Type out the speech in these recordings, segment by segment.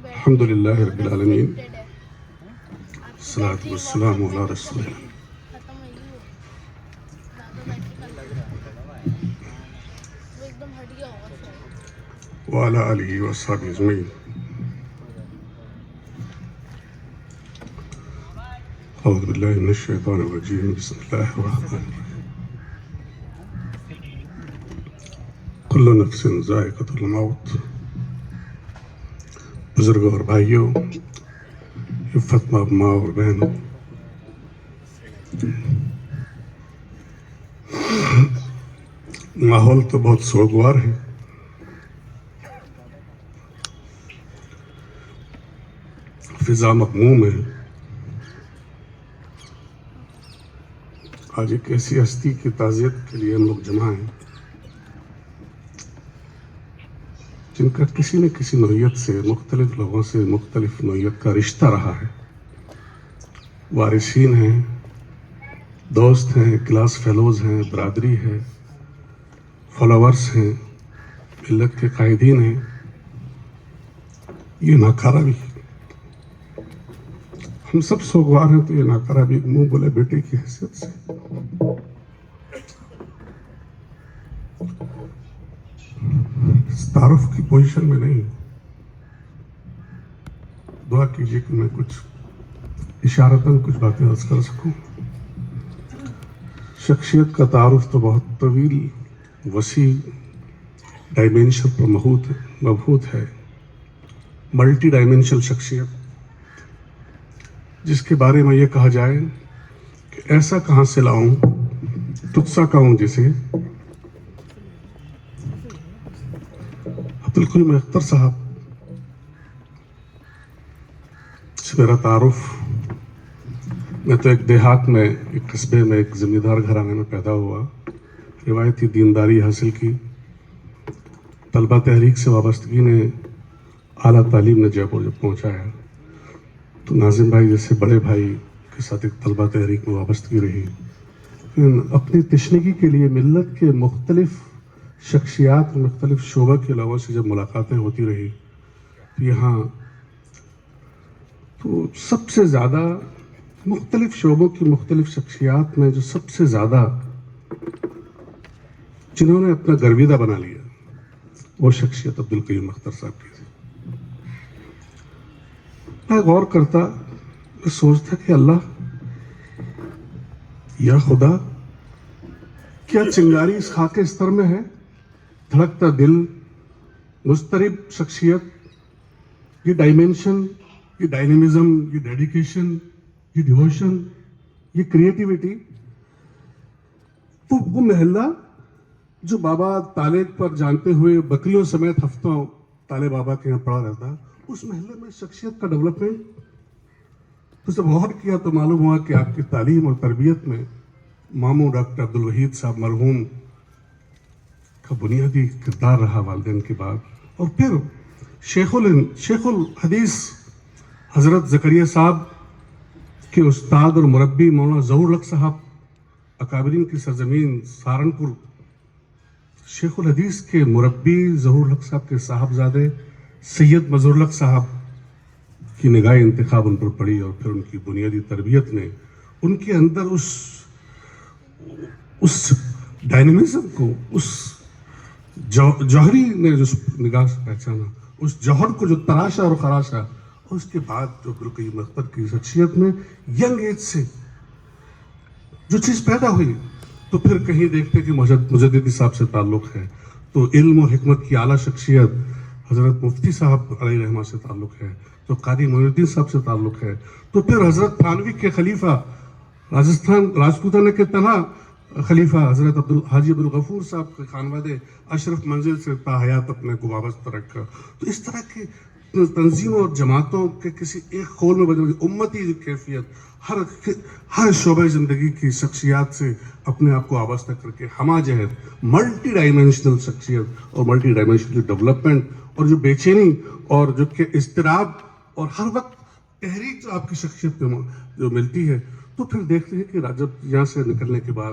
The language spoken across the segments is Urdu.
الحمد للہ رب العالمین الصلاۃ والسلام علی رسول اللہ وعلی آلہ وصحبہ اجمعین. اعوذ باللہ من الشیطان الرجیم. بسم اللہ الرحمن الرحیم. کل نفس ذائقۃ الموت. بزرگوں اور بھائیوں، عفت ماں اور بہنوں، ماحول تو بہت سوگوار ہے. فضا مغموم ہے. آج ایک ایسی ہستی کی تعزیت کے لیے ہم لوگ جمع ہیں جن کا کسی نہ کسی نوعیت سے، مختلف لوگوں سے مختلف نوعیت کا رشتہ رہا ہے. وارثین ہیں، دوست ہیں، کلاس فیلوز ہیں، برادری ہے، فالوورز ہیں، ملت کے قائدین ہیں. یہ ناکارہ بھی، ہم سب سوگوار ہیں تو یہ ناکارہ بھی منہ بولے بیٹے کی حیثیت سے تعارف کی پوزیشن میں نہیں. دعا کیجیے کہ میں کچھ اشارتاً کچھ باتیں عرض کر سکوں. شخصیت کا تعارف تو بہت طویل، وسیع، ڈائمینشن پر مبہوت ہے. ملٹی ڈائمینشنل شخصیت جس کے بارے میں یہ کہا جائے کہ ایسا کہاں سے لاؤں تجھ سا کہوں جسے. عبدالقیوم اختر صاحب سے میرا تعارف، میں تو ایک دیہات میں، ایک قصبے میں، ایک زمیندار گھرانے میں پیدا ہوا. روایتی دینداری حاصل کی. طلبہ تحریک سے وابستگی نے اعلیٰ تعلیم نے جے پور جب پہنچایا تو ناظم بھائی جیسے بڑے بھائی کے ساتھ ایک طلبہ تحریک میں وابستگی رہی. اپنی تشنگی کے لیے ملت کے مختلف شخصیات، مختلف شعبہ کے لوگوں سے جب ملاقاتیں ہوتی رہی یہاں، تو سب سے زیادہ مختلف شعبوں کی مختلف شخصیات میں جو سب سے زیادہ جنہوں نے اپنا گرویدہ بنا لیا وہ شخصیت عبدالقیوم اختر صاحب کی تھی. میں غور کرتا، میں سوچتا کہ اللہ یا خدا، کیا چنگاری اس خاک استر میں ہے؟ دھڑکتا دل، مضطرب شخصیت، یہ ڈائمینشن، یہ ڈائنامزم، یہ ڈیڈیکیشن، یہ ڈیووشن، یہ کریٹیوٹی. تو وہ محلہ جو بابا طالب پر جانتے ہوئے بکریوں سمیت ہفتوں طالب بابا کے یہاں پڑا رہتا، اس محلے میں شخصیت کا ڈیولپمنٹ تو جب غور کیا تو معلوم ہوا کہ آپ کی تعلیم اور تربیت میں ماموں ڈاکٹر عبدالوحید صاحب مرحوم کا بنیادی کردار رہا والدین کے بعد. اور پھر شیخ الحدیث حضرت زکریا صاحب کے استاد اور مربی مولانا ظہور الحق صاحب، اکابرین کی سرزمین سہارنپور، شیخ الحدیث کے مربی ظہور الحق صاحب کے صاحبزادے سید مظہور الحق صاحب کی نگاہ انتخاب ان پر پڑی. اور پھر ان کی بنیادی تربیت نے ان کے اندر اس ڈائنامزم کو، اس جوہری نے جو نگاہ سے پہچانا، اس جوہر کو جو تراشا اور خراشا، اور اس کے بعد جو عبدالقیوم اختر کی شخصیت میں ینگ ایج سے جو چیز پیدا ہوئی، تو پھر کہیں دیکھتے کہ مجددی صاحب سے تعلق ہے، تو علم و حکمت کی اعلیٰ شخصیت حضرت مفتی صاحب علیہ رحمہ سے تعلق ہے، تو قاری معین الدین صاحب سے تعلق ہے، تو پھر حضرت تھانوی کے خلیفہ، راجپوتانہ کے تنہا خلیفہ حضرت حاجی عبدالغفور صاحب کے خانوادے اشرف منزل سے تا حیات اپنے کو وابستہ رکھا. تو اس طرح کی تنظیموں اور جماعتوں کے کسی ایک خول میں بدل گئی امتی کیفیت ہر شعبہ زندگی کی شخصیات سے اپنے آپ کو وابستہ کر کے ہمہ جہت ملٹی ڈائمینشنل شخصیت اور ملٹی ڈائمینشنل ڈیولپمنٹ، اور جو بے چینی اور جو کہ اضطراب اور ہر وقت تحریک جو آپ کی شخصیت میں جو ملتی ہے، تو پھر دیکھتے ہیں کہ جب یہاں سے نکلنے کے بعد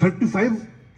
35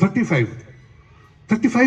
35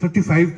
35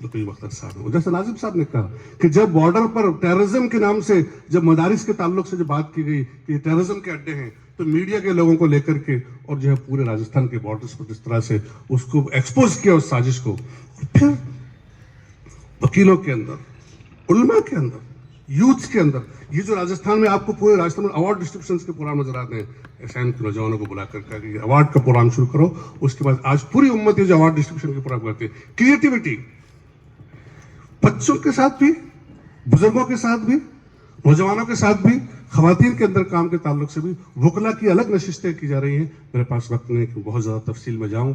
عبد القیوم اختر صاحب ہیں. جیسے ناظم صاحب نے کہا کہ جب بارڈر پر ٹیررزم کے نام سے جب مدارس کے تعلق سے جب بات کی گئی کہ یہ ٹیررزم کے اڈے ہیں تو میڈیا کے لوگوں کو لے کر کے اور جو ہے پورے راجستھان کے بارڈرز پر جس طرح سے اس کو ایکسپوز کیا اس سازش کو, پھر وکیلوں کے اندر, علماء کے اندر, یوتھ کے اندر, یہ جو راجستھان میں آپ کو پورے راجستھان میں ایوارڈ ڈسٹریبیوشن کے پروگرام نظر آتے ہیں, ایسائن کے نوجوانوں کو بلا کر کہ ایوارڈ کا پروگرام شروع کرو. اس کے بعد آج پوری امت یہ جو ایوارڈ ڈسٹریبیوشن کے پروگرام کرتے ہیں, کریٹیوٹی بچوں کے ساتھ بھی, بزرگوں کے ساتھ بھی, نوجوانوں کے ساتھ بھی, خواتین کے اندر کام کے تعلق سے بھی وکلا کی الگ نشستیں کی جا رہی ہیں. میرے پاس وقت نہیں کہ بہت زیادہ تفصیل میں جاؤں.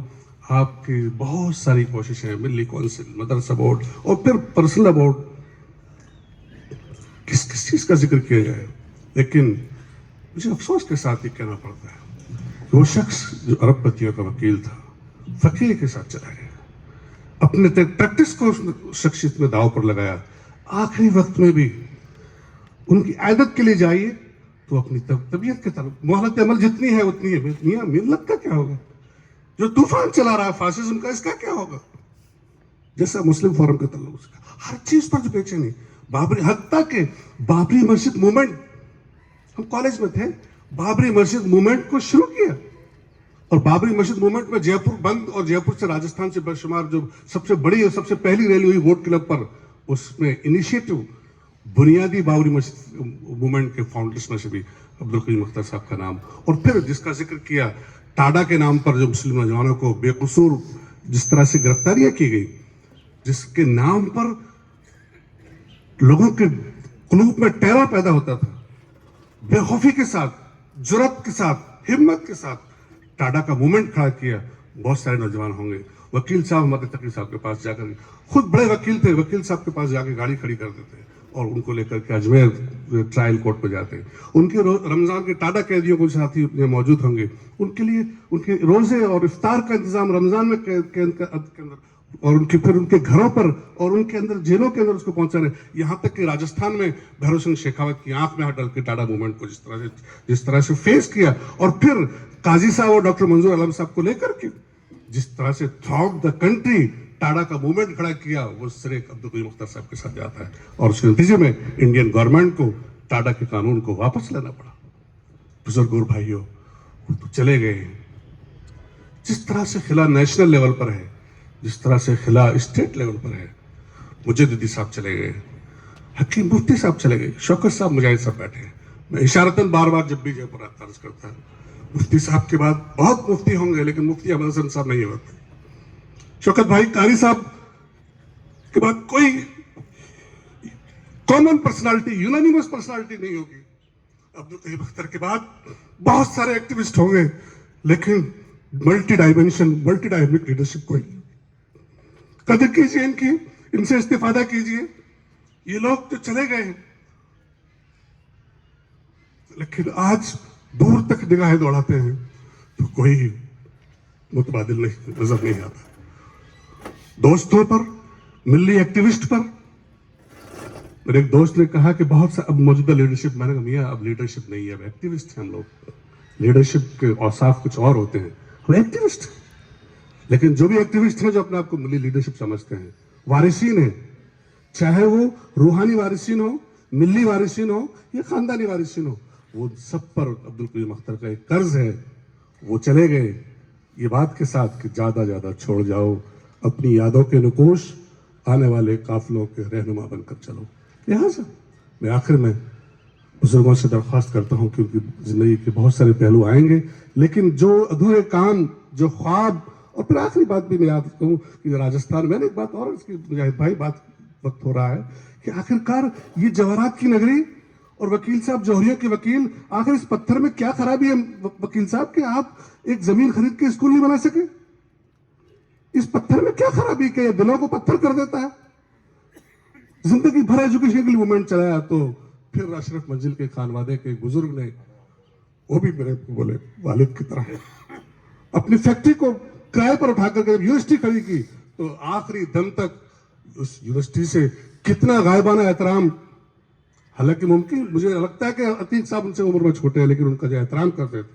آپ کی بہت ساری کوششیں, ملی کونسل, مدرسہ بورڈ اور پھر پرسنل بورڈ, کس کس چیز کا ذکر کیا جائے, لیکن مجھے افسوس کے ساتھ یہ کہنا پڑتا ہے کہ وہ شخص جو ارب پتیوں کا وکیل تھا, فقیر کے ساتھ چلا گیا, اپنے پریکٹس کو شخصیت میں داؤ پر لگایا. آخری وقت میں بھی ان کی عادت کے لیے جائیے تو اپنی طبیعت کے طرف مہلت عمل جتنی ہے اتنی ہے. میاں ملت کا کیا ہوگا, جو طوفان چلا رہا ہے فاشزم کا, اس کا کیا ہوگا؟ جیسا مسلم فورم کے تعلق سے ہر چیز پر جو بیچے نہیں, بابری, حتیٰ کہ بابری مسجد موومنٹ, ہم کالج میں تھے, بابری مسجد موومنٹ کو شروع کیا, اور بابری مسجد موومنٹ میں جے پور بند اور جے پور سے راجستھان سے بشمار جو سب سے بڑی اور سب سے پہلی ریلی ہوئی ووٹ کلب پر, اس میں انیشیٹو بنیادی بابری مسجد موومنٹ کے فاؤنڈرز میں سے بھی عبد القیوم اختر صاحب کا نام, اور پھر جس کا ذکر کیا ٹاڈا کے نام پر جو مسلم نوجوانوں کو بے قصور جس طرح سے گرفتاریاں کی گئی, جس کے نام پر لوگوں کے قلوب میں ٹیرر پیدا ہوتا تھا, بے خوفی کے ساتھ, جرأت کے ساتھ, ہمت کے ساتھ ٹاڈا کا موومنٹ کھڑا کیا. بہت سارے نوجوان ہوں گے. وکیل صاحب ہمارے تقی صاحب کے پاس جا کر, خود بڑے وکیل تھے, وکیل صاحب کے پاس جا کے گاڑی کھڑی کر دیتے اور ان کو لے کر کے اجمیر ٹرائل کورٹ پہ جاتے. ان کے رمضان کے ٹاڈا قیدیوں کو ساتھی موجود ہوں گے, ان کے لیے ان کے روزے اور افطار کا انتظام رمضان میں کے اندر, اور ان کے پھر ان کے گھروں پر اور ان کے اندر جیلوں کے اندر اس کو پہنچا رہے. یہاں تک کہ راجستھان میں بھیرو سنگھ شیخاوت کی آنکھ میں ہاتھ ڈال کے ٹاڈا موومنٹ کو جس طرح سے فیس کیا, اور پھر قاضی صاحب اور ڈاکٹر منظور عالم صاحب کو لے کر کے جس طرح سے through out the country TADA کا موومنٹ کھڑا کیا, وہ صرف عبد القیوم اختر صاحب کے ساتھ جاتا ہے. اور اس کے نتیجے میں انڈین گورنمنٹ کو ٹاڈا کے قانون کو واپس لینا پڑا. بزرگوں اور بھائیوں, وہ تو چلے گئے. جس طرح سے خلا نیشنل لیول پر ہے, جس طرح سے خلا اسٹیٹ لیول پر ہے, مجددی صاحب چلے گئے, حکیم مفتی صاحب چلے گئے, شوکت صاحب, مجاہد صاحب بیٹھے ہیں. میں اشارتاً بار بار جب بھی جے پور عرض کرتا ہوں, مفتی صاحب کے بعد بہت مفتی ہوں گے لیکن مفتی احمد حسن صاحب نہیں ہوتے. شوکت بھائی قاری صاحب کے بعد کوئی کامن پرسنالٹی, یونانیمس پرسنالٹی نہیں ہوگی. عبد القیوم اختر کے بعد بہت سارے ایکٹیوسٹ ہوں گے لیکن multi dimension, multi dynamic leadership کوئی. قدر کیجیے ان کی, ان سے استفادہ کیجیے. یہ لوگ جو چلے گئے ہیں لیکن آج دور تک نگاہیں دوڑاتے ہیں تو کوئی متبادل نہیں نظر نہیں آتا. دوستوں پر, ملی ایکٹیوسٹ پر, میرے ایک دوست نے کہا کہ بہت سا اب موجودہ لیڈرشپ, میں نے کہا میاں اب لیڈرشپ نہیں ہے, اب ایکٹیوسٹ ہیں ہم لوگ. لیڈرشپ کے اوصاف کچھ اور ہوتے ہیں, ہم ایکٹیوسٹ. لیکن جو بھی ایکٹیوسٹ ہیں جو اپنے آپ کو ملی لیڈرشپ سمجھتے ہیں, وارثین ہیں, چاہے وہ روحانی وارثین ہو, ملی وارثین ہو یا خاندانی وارثین ہو, وہ سب پر عبد القیوم اختر کا ایک قرض ہے. وہ چلے گئے یہ بات کے ساتھ کہ زیادہ چھوڑ جاؤ, اپنی یادوں کے نقوش آنے والے قافلوں کے رہنما بن کر چلو. لہٰذا میں آخر میں بزرگوں سے درخواست کرتا ہوں, کیونکہ زندگی کے بہت سارے پہلو آئیں گے, لیکن جو ادھورے کام, جو خواب, اور پھر آخری بات بھی میں یاد کروں کہ راجستھان میں نے ایک بات اور اس کی مجاہد بھائی بات وقت ہو رہا ہے کہ آخرکار یہ جواہرات کی نگری اور وکیل صاحب جوہریوں کے وکیل, آخر اس پتھر میں کیا خرابی ہے وکیل صاحب کہ آپ ایک زمین خرید کے اسکول نہیں بنا سکے؟ اس پتھر میں کیا خرابی کہ یہ دلوں کو پتھر کر دیتا ہے؟ زندگی بھر ایجوکیشن کے لیے موومنٹ چلایا تو پھر اشرف منزل کے خانوادے کے بزرگ نے, وہ بھی میرے بولے والد کی طرح, اپنی فیکٹری کو کرائے پر اٹھا کر یونیورسٹی کھڑی کی تو آخری دم تک اس یونیورسٹی سے کتنا غائبانہ احترام. حالانکہ ممکن مجھے لگتا ہے کہ عتیق صاحب ان سے عمر میں چھوٹے ہیں لیکن ان کا جو احترام کرتے تھے